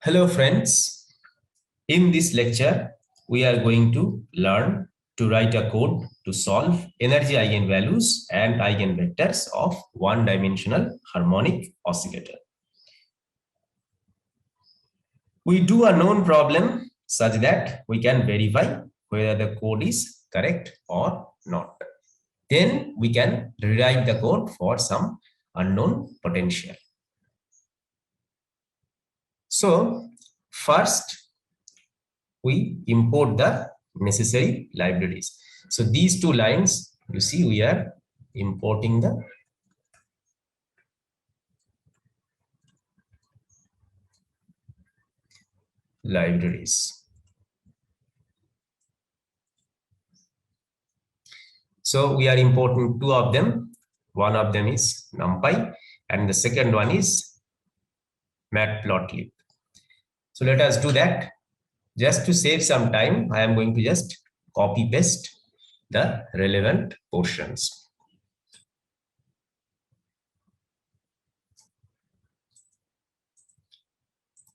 Hello friends, in this lecture we are going to learn to write a code to solve energy eigenvalues and eigenvectors of one-dimensional harmonic oscillator. We do a known problem such that we can verify whether the code is correct or not. Then we can rewrite the code for some unknown potential. So first we import the necessary libraries. So these two lines, you see, we are importing the libraries. So we are importing two of them. One of them is NumPy and the second one is matplotlib. So let us do that. Just to save some time, I am going to just copy paste the relevant portions.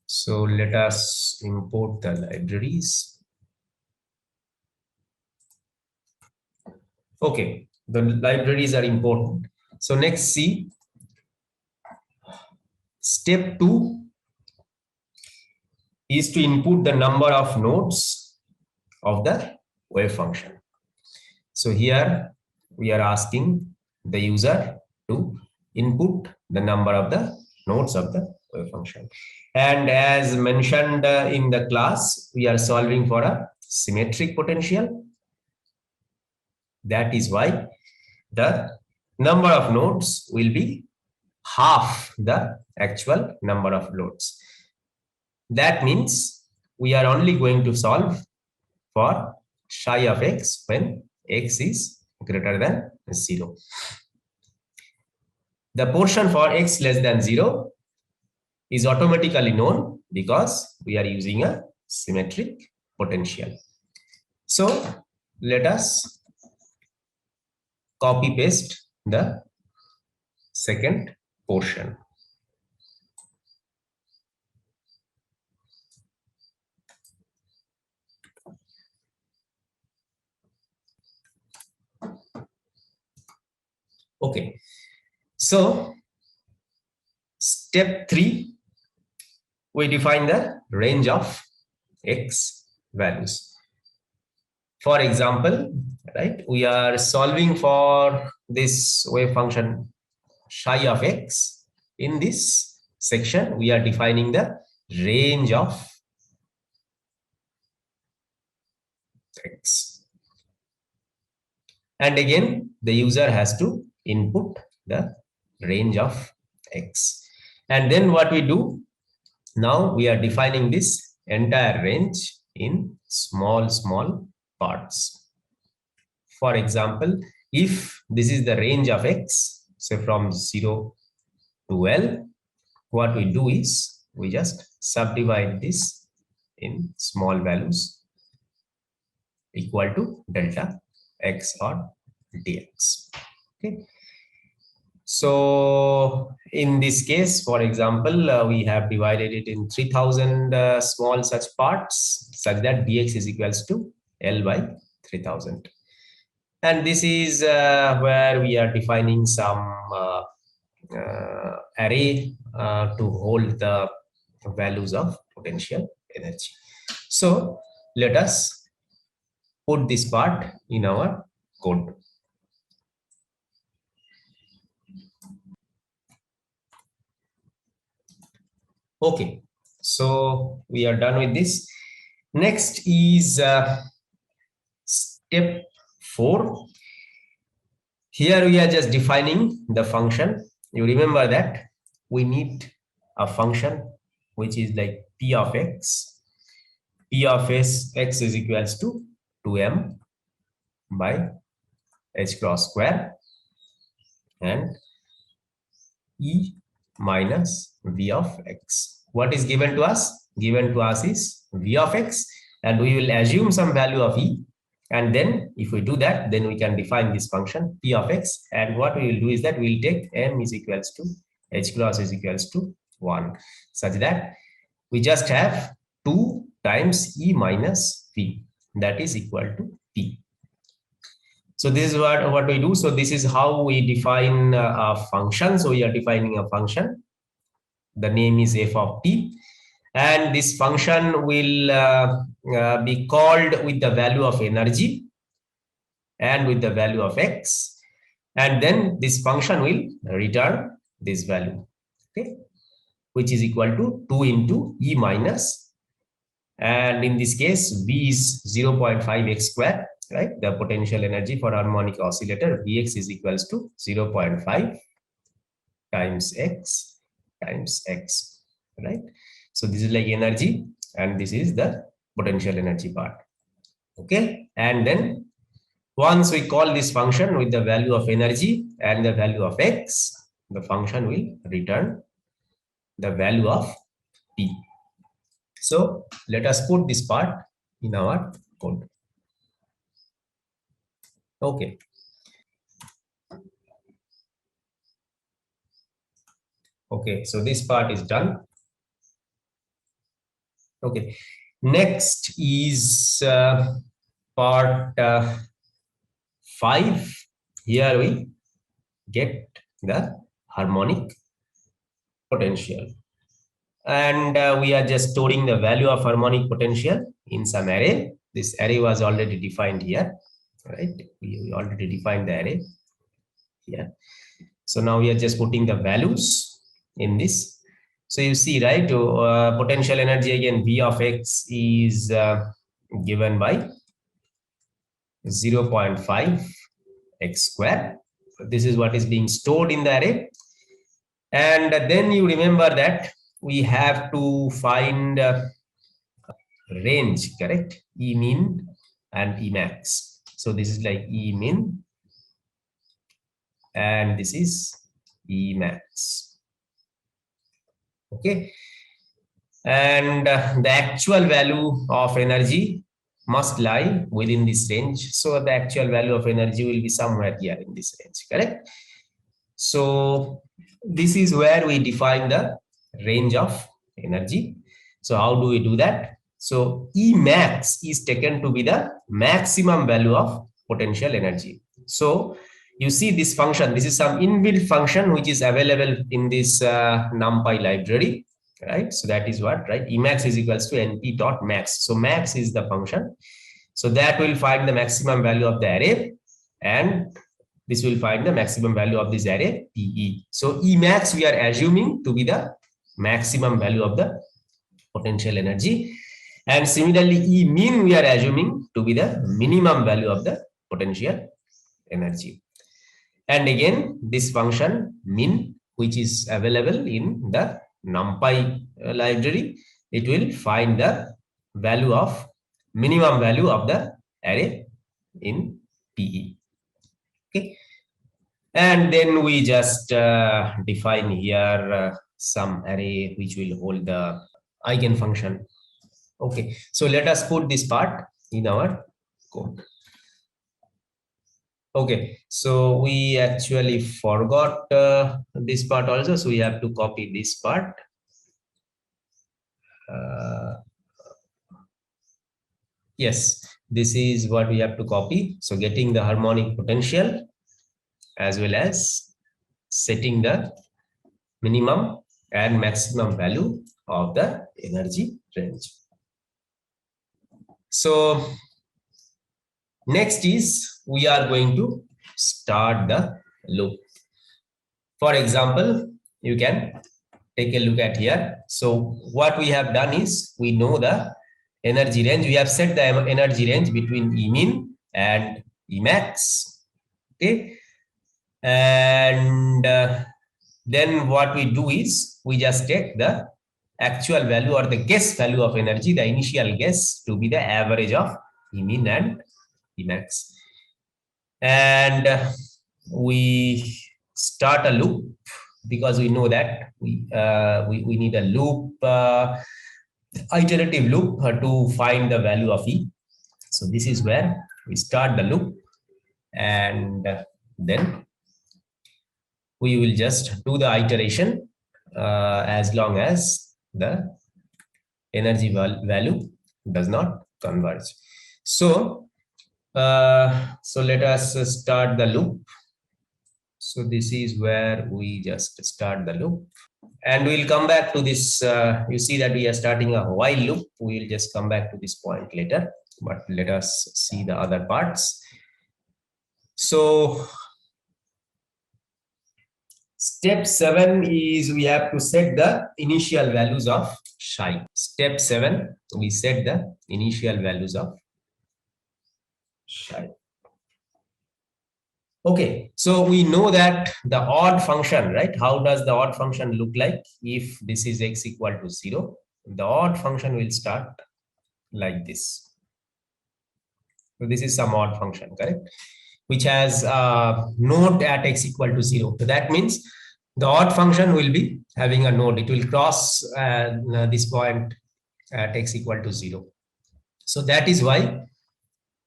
So let us import the libraries. Okay, the libraries are important. So next, see, step 2 is to input the number of nodes of the wave function. So here we are asking the user to input the number of the nodes of the wave function. And as mentioned in the class, we are solving for a symmetric potential. That is why the number of nodes will be half the actual number of nodes. That means we are only going to solve for psi of x when x is greater than 0. The portion for x less than 0 is automatically known because we are using a symmetric potential. So let us copy paste the second portion. Okay, so step 3, we define the range of x values. For example, right, we are solving for this wave function psi of x. In this section, we are defining the range of x. And again, the user has to input the range of x. And then what we do, now we are defining this entire range in small parts. For example, if this is the range of x, say from 0 to L, what we do is we just subdivide this in small values equal to delta x or dx. Okay. So in this case, for example, we have divided it in 3000 small such parts such that dx is equals to L by 3000. And this is where we are defining some array to hold the values of potential energy. So let us put this part in our code. Okay, so we are done with this. Next is step 4. Here we are just defining the function. You remember that we need a function which is like p of x. P of x is equals to 2m by h cross square and e minus v of x. What is given to us? Given to us is v of x, and we will assume some value of e. And then if we do that, then we can define this function p of x. And what we will do is that we'll take m is equals to h cross is equals to 1, such that we just have 2 times E minus V, that is equal to P. So this is what we do. So this is how we define a function. So we are defining a function. The name is f of t. And this function will be called with the value of energy and with the value of x. And then this function will return this value, okay, which is equal to 2 into E minus. And in this case, V is 0.5 x square, right? The potential energy for harmonic oscillator, Vx is equals to 0.5 times x, right? So this is like energy, and this is the potential energy part, okay? And then once we call this function with the value of energy and the value of x, the function will return the value of t. So let us put this part in our code. Okay. Okay, so this part is done. Okay, next is part 5. Here we get the harmonic potential. And we are just storing the value of harmonic potential in some array. This array was already defined here, right? We already defined the array here. So now we are just putting the values in this. So you see, right, potential energy again, V of x is given by 0.5 x square. This is what is being stored in the array. And then you remember that we have to find range, correct? E min and E max. So this is like E min and this is E max. Okay. And the actual value of energy must lie within this range. So the actual value of energy will be somewhere here in this range, correct? So this is where we define the range of energy. So how do we do that? So E max is taken to be the maximum value of potential energy. So you see this function, this is some inbuilt function which is available in this NumPy library, right? So that is what, right? Emax is equals to np dot max. So max is the function. So that will find the maximum value of the array, and this will find the maximum value of this array PE. So Emax we are assuming to be the maximum value of the potential energy. And similarly, E min we are assuming to be the minimum value of the potential energy. And again, this function min, which is available in the NumPy library, it will find the value of minimum value of the array in PE. Okay. And then we just define here some array which will hold the eigenfunction. Okay, so let us put this part in our code. Okay, so we actually forgot this part also, so we have to copy this part. Yes, this is what we have to copy. So getting the harmonic potential as well as setting the minimum and maximum value of the energy range. So next is we are going to start the loop. For example, you can take a look at here. So what we have done is we know the energy range. We have set the energy range between E min and E max. Okay. And then what we do is we just take the actual value or the guess value of energy, the initial guess, to be the average of E min and E max. And we start a loop because we know that we need a loop, iterative loop to find the value of E. So this is where we start the loop, and then we will just do the iteration as long as the energy value does not converge. So let us start the loop. So this is where we just start the loop, and we'll come back to this. You see that we are starting a while loop. We'll just come back to this point later, but let us see the other parts. So step 7 is we have to set the initial values of psi. Step 7, we set the initial values of psi. Okay, so we know that the odd function, right? How does the odd function look like? If this is x equal to 0, the odd function will start like this. So this is some odd function, correct? Which has a node at x equal to 0. So that means the odd function will be having a node. It will cross this point at x equal to 0. So that is why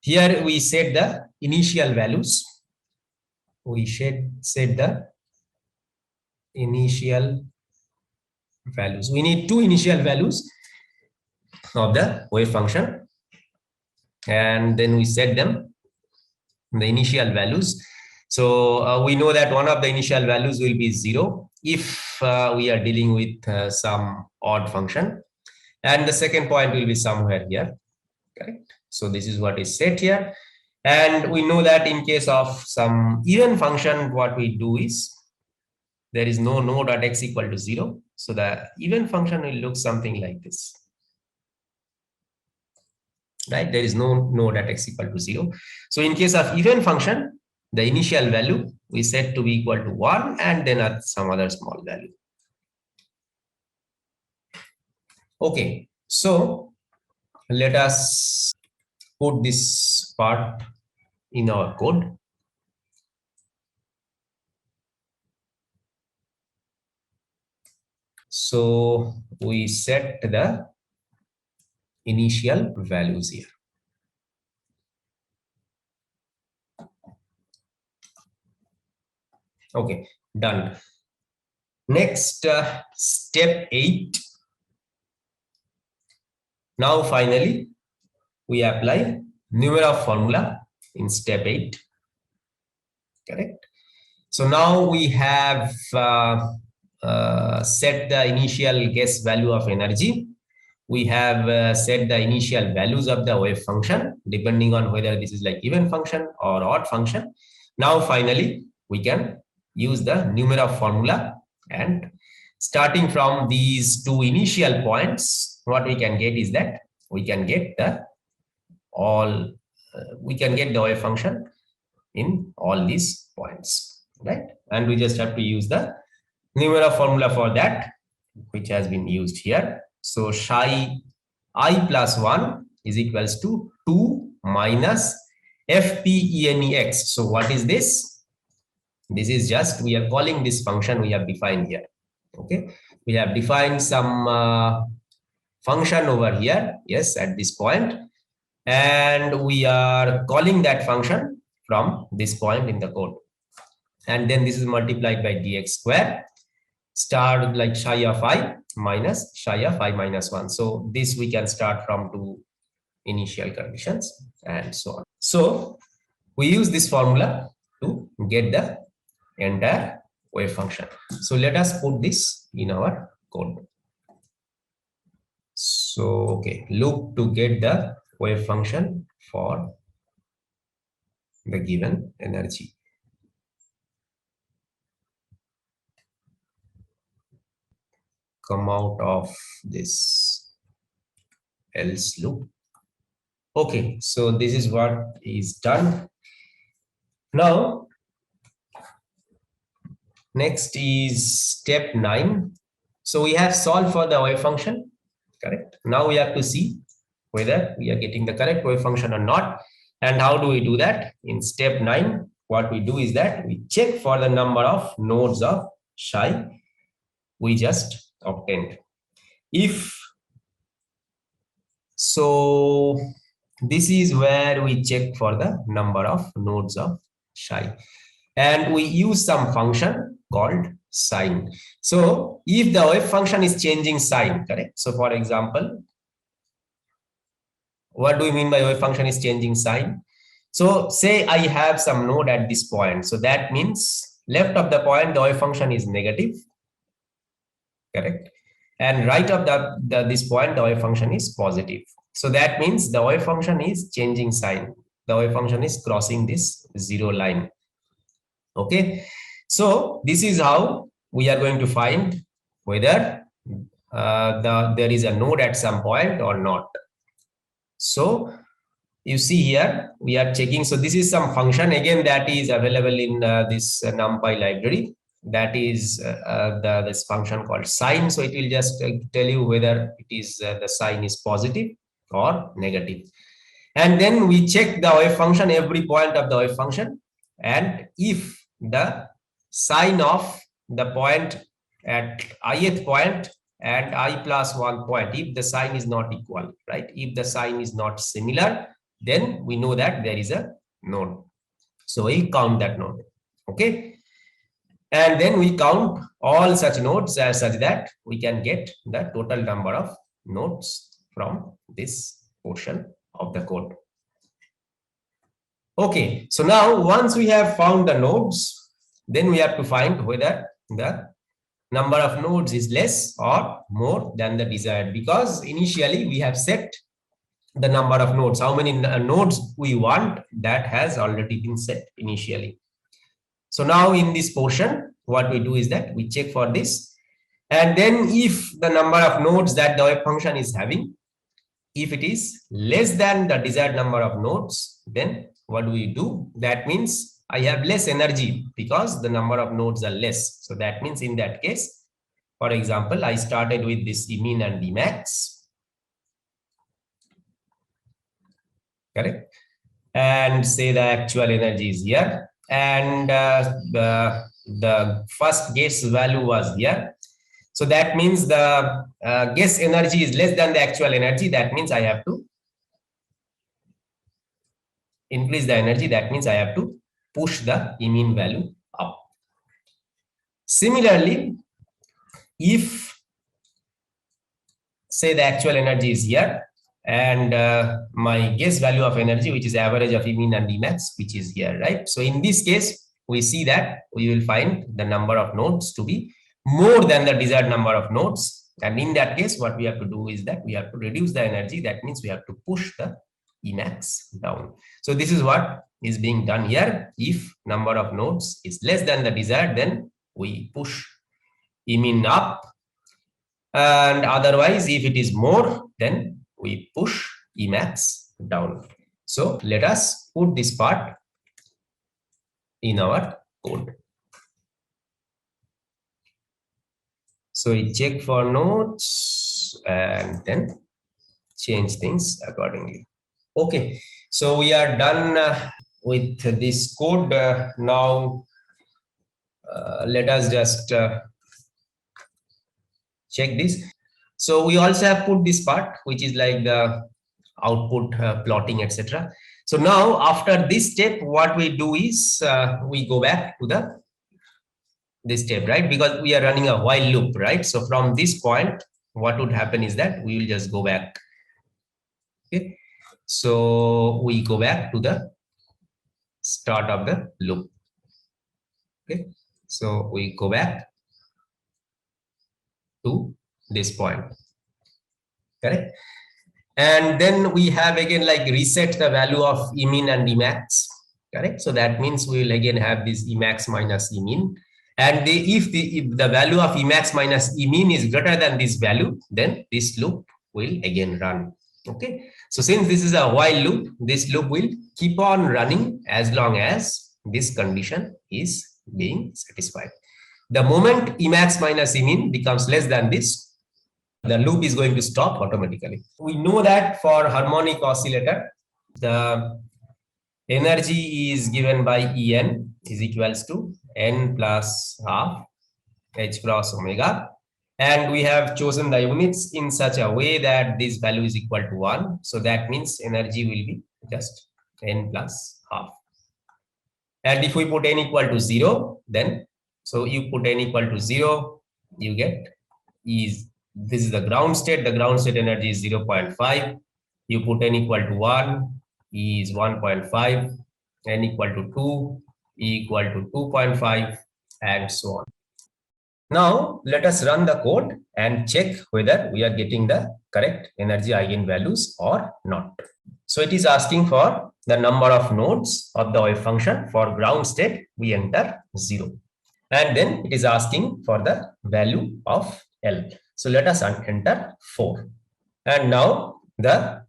here we set the initial values. We set the initial values. We need two initial values of the wave function, and then we set them the initial values. So we know that one of the initial values will be 0 if we are dealing with some odd function, and the second point will be somewhere here, correct? So this is what is set here. And we know that in case of some even function, what we do is there is no node at x equal to 0. So the even function will look something like this, right? There is no node at x equal to 0. So in case of even function, the initial value we set to be equal to 1 and then at some other small value. Okay, so let us put this part in our code. So we set the initial values here. Okay, done. Next, step 8. Now finally, we apply numeral formula in step 8, correct? So now we have set the initial guess value of energy. We have set the initial values of the wave function, depending on whether this is like even function or odd function. Now finally, we can use the numeral formula, and starting from these two initial points, what we can get is that we can get the wave function in all these points, right? And we just have to use the numeral formula for that, which has been used here. So psi I plus 1 is equals to 2 minus FPENEX. So what is this? This is just, we are calling this function we have defined here. Okay, we have defined some function over here, yes, at this point, and we are calling that function from this point in the code. And then this is multiplied by dx square, start like psi of I minus psi of I minus 1. So this we can start from two initial conditions and so on. So we use this formula to get the entire wave function. So let us put this in our code. So, okay, loop to get the wave function for the given energy. Come out of this else loop. Okay, so this is what is done. Now, next is step 9. So we have solved for the wave function, correct? Now we have to see whether we are getting the correct wave function or not. And how do we do that? In step 9, what we do is that we check for the number of nodes of psi we just obtained. If so, this is where we check for the number of nodes of psi, and we use some function called sign. So if the wave function is changing sign, correct? So for example, What do we mean by wave function is changing sign? So say I have some node at this point. So that means left of the point, the wave function is negative, correct? And right of this point, the wave function is positive. So that means the wave function is changing sign. The wave function is crossing this zero line. Okay. So this is how we are going to find whether there is a node at some point or not. So you see here, we are checking. So this is some function again that is available in this NumPy library. That is this function called sign. So it will just tell you whether it is the sign is positive or negative. And then we check the wave function, every point of the wave function. And if the sign of the point at ith point and I plus 1 point, if the sign is not equal, right? If the sign is not similar, then we know that there is a node. So we count that node. Okay. And then we count all such nodes as such that we can get the total number of nodes from this portion of the code. Okay, so now once we have found the nodes, then we have to find whether the number of nodes is less or more than the desired, because initially we have set the number of nodes, how many nodes we want, that has already been set initially. So now in this portion, what we do is that we check for this. And then if the number of nodes that the wave function is having, if it is less than the desired number of nodes, then what do we do? That means I have less energy because the number of nodes are less. So that means in that case, for example, I started with this Emin and Emax. Correct. And say the actual energy is here. And the first guess value was here. So that means the guess energy is less than the actual energy. That means I have to increase the energy. That means I have to push the Emin value up. Similarly, if say the actual energy is here and my guess value of energy, which is average of Emin and Emax, which is here, right? So in this case, we see that we will find the number of nodes to be more than the desired number of nodes. And in that case, what we have to do is that we have to reduce the energy. That means we have to push the Emax down. So this is what is being done here. If number of nodes is less than the desired, then we push Emin up. And otherwise, if it is more, then we push Emax down. So let us put this part in our code. So we check for nodes and then change things accordingly. Okay, so we are done with this code. Now let us just check this. So we also have put this part, which is like the output plotting, etc. So now after this step, what we do is we go back to this step, right? Because we are running a while loop, right? So from this point, what would happen is that we will just go back. Okay. So we go back to the start of the loop. Okay. So we go back to this point. Correct. And then we have again like reset the value of Emin and Emax. Correct. So that means we will again have this Emax minus Emin. And if the value of Emax minus Emin is greater than this value, then this loop will again run. Okay. So since this is a while loop, this loop will keep on running as long as this condition is being satisfied. The moment Emax minus Emin becomes less than this, the loop is going to stop automatically. We know that for harmonic oscillator, the energy is given by En is equals to n plus half h cross omega. And we have chosen the units in such a way that this value is equal to 1. So that means energy will be just n plus half. And if we put n equal to 0, then so you put n equal to 0, you get this is the ground state. The ground state energy is 0.5. You put n equal to 1, E is 1.5, n equal to 2, E equal to 2.5, and so on. Now, let us run the code and check whether we are getting the correct energy eigenvalues or not. So it is asking for the number of nodes of the wave function. For ground state, we enter 0. And then it is asking for the value of L. So let us enter 4. And now the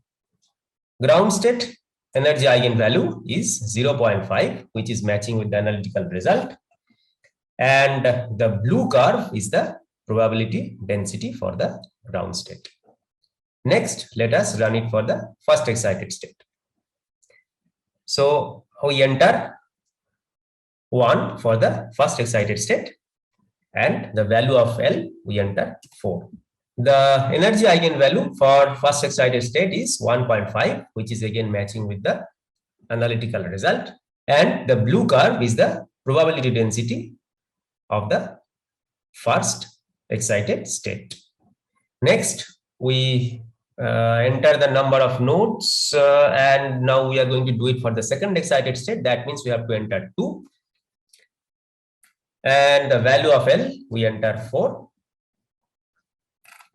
ground state energy eigenvalue is 0.5, which is matching with the analytical result. And the blue curve is the probability density for the ground state. Next, let us run it for the first excited state. So we enter 1 for the first excited state, and the value of L, we enter 4. The energy eigenvalue for first excited state is 1.5, which is again matching with the analytical result. And the blue curve is the probability density of the first excited state. Next, we enter the number of nodes, and now we are going to do it for the second excited state. That means we have to enter 2. And the value of L, we enter 4.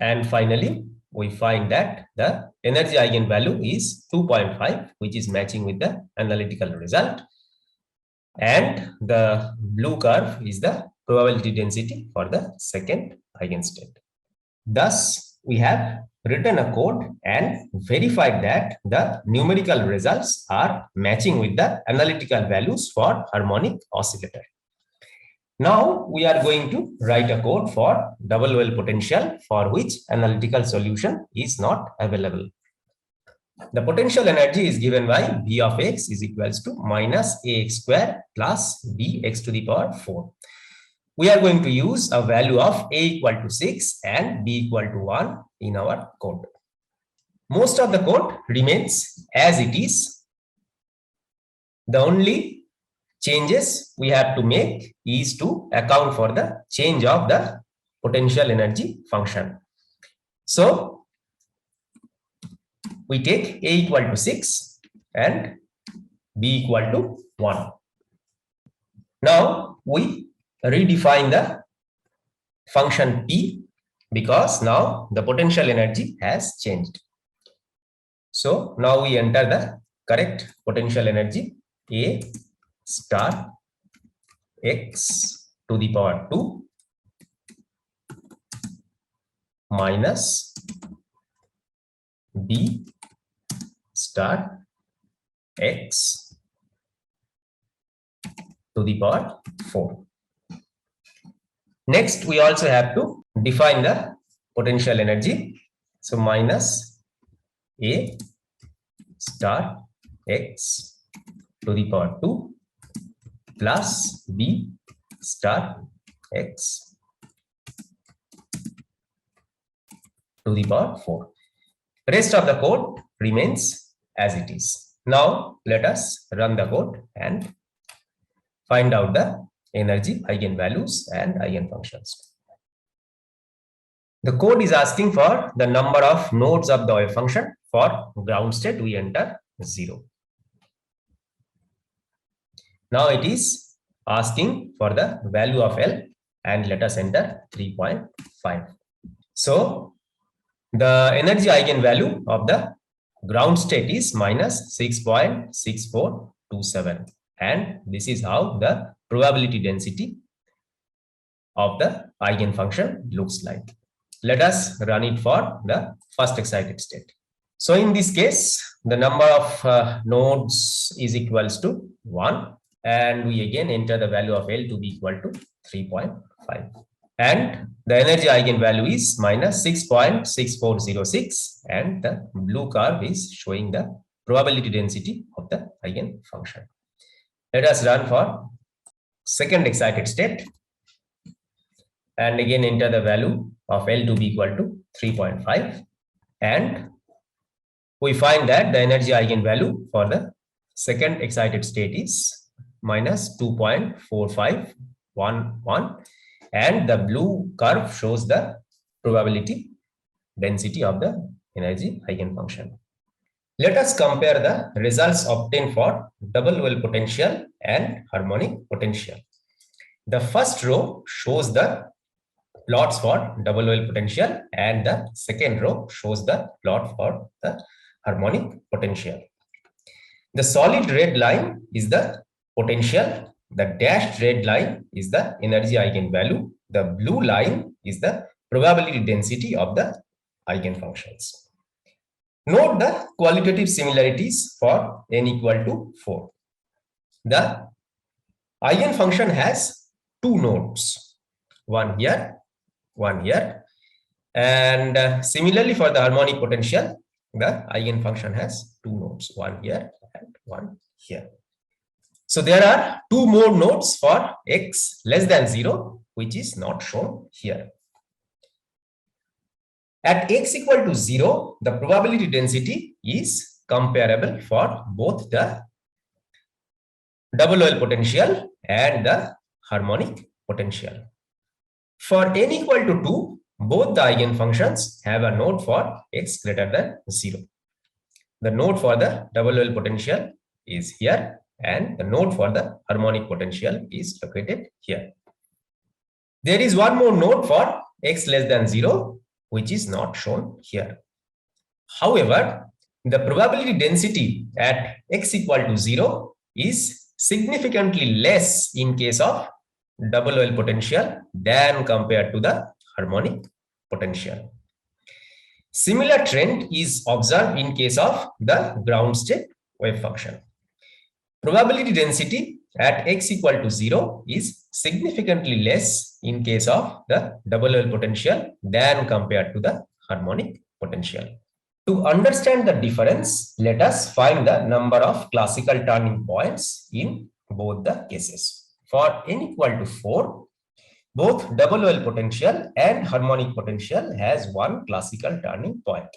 And finally, we find that the energy eigenvalue is 2.5, which is matching with the analytical result. And the blue curve is the probability density for the second eigenstate. Thus, we have written a code and verified that the numerical results are matching with the analytical values for harmonic oscillator. Now we are going to write a code for double well potential, for which analytical solution is not available. The potential energy is given by V of x is equals to minus ax square plus bx to the power 4. We are going to use a value of a equal to 6 and b equal to 1 in our code. Most of the code remains as it is. The only changes we have to make is to account for the change of the potential energy function. So we take a equal to 6 and b equal to 1. Now we redefine the function p, because now the potential energy has changed. So now we enter the correct potential energy, a star x to the power 2 minus b star x to the power 4. Next, we also have to define the potential energy. So minus a star x to the power 2 plus b star x to the power 4. Rest of the code remains as it is. Now let us run the code and find out the energy eigenvalues and eigenfunctions. The code is asking for the number of nodes of the wave function. For ground state, we enter 0. Now it is asking for the value of L, and let us enter 3.5. So the energy eigenvalue of the ground state is minus 6.6427. And this is how the probability density of the eigenfunction looks like. Let us run it for the first excited state. So in this case, the number of nodes is equals to 1. And we again enter the value of L to be equal to 3.5. And the energy eigenvalue is minus 6.6406. And the blue curve is showing the probability density of the eigenfunction. Let us run for second excited state. And again enter the value of L to be equal to 3.5. And we find that the energy eigenvalue for the second excited state is minus 2.4511. And the blue curve shows the probability density of the energy eigenfunction. Let us compare the results obtained for double well potential and harmonic potential. The first row shows the plots for double well potential and the second row shows the plot for the harmonic potential. The solid red line is the potential, the dashed red line is the energy eigenvalue, the blue line is the probability density of the eigenfunctions. Note the qualitative similarities for n equal to 4. The eigenfunction has two nodes, one here, and similarly for the harmonic potential, the eigenfunction has two nodes, one here and one here. So there are two more nodes for x less than 0, which is not shown here. At x equal to 0, the probability density is comparable for both the double well potential and the harmonic potential. For n equal to 2, both the eigenfunctions have a node for x greater than 0. The node for the double well potential is here and the node for the harmonic potential is located here. There is one more node for x less than 0, which is not shown here. However, the probability density at x equal to 0 is significantly less in case of double well potential than compared to the harmonic potential. Similar trend is observed in case of the ground state wave function. Probability density at x equal to 0 is significantly less in case of the double well potential than compared to the harmonic potential. To understand the difference, let us find the number of classical turning points in both the cases. For n equal to 4, both double well potential and harmonic potential has one classical turning point.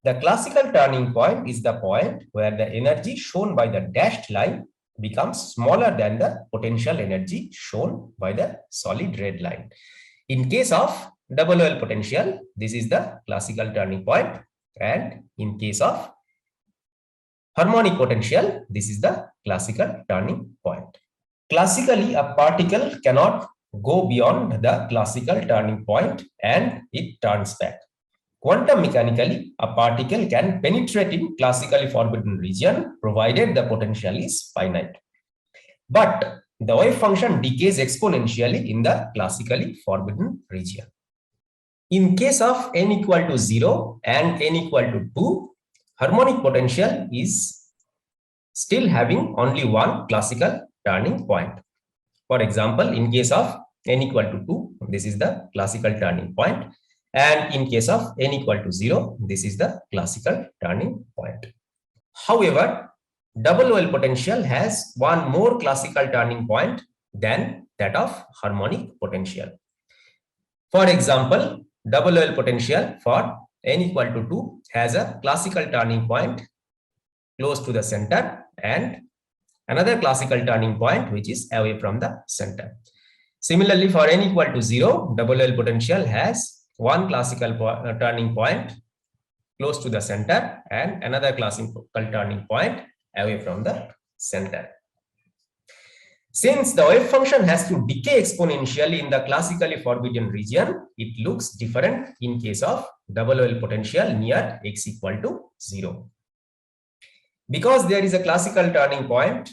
The classical turning point is the point where the energy shown by the dashed line becomes smaller than the potential energy shown by the solid red line. In case of double well potential, this is the classical turning point, and in case of harmonic potential, this is the classical turning point. Classically, a particle cannot go beyond the classical turning point and it turns back. Quantum mechanically, a particle can penetrate in classically forbidden region provided the potential is finite. But the wave function decays exponentially in the classically forbidden region. In case of n equal to 0 and n equal to 2, harmonic potential is still having only one classical turning point. For example, in case of n equal to 2, this is the classical turning point. And in case of n equal to 0, this is the classical turning point. However, double well potential has one more classical turning point than that of harmonic potential. For example, double well potential for n equal to 2 has a classical turning point close to the center and another classical turning point which is away from the center. Similarly, for n equal to 0, double well potential has one classical turning point close to the center and another classical turning point away from the center. Since the wave function has to decay exponentially in the classically forbidden region, it looks different in case of double well potential near x equal to 0. Because there is a classical turning point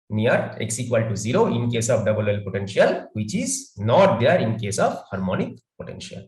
near x equal to 0 in case of double well potential, which is not there in case of harmonic potential.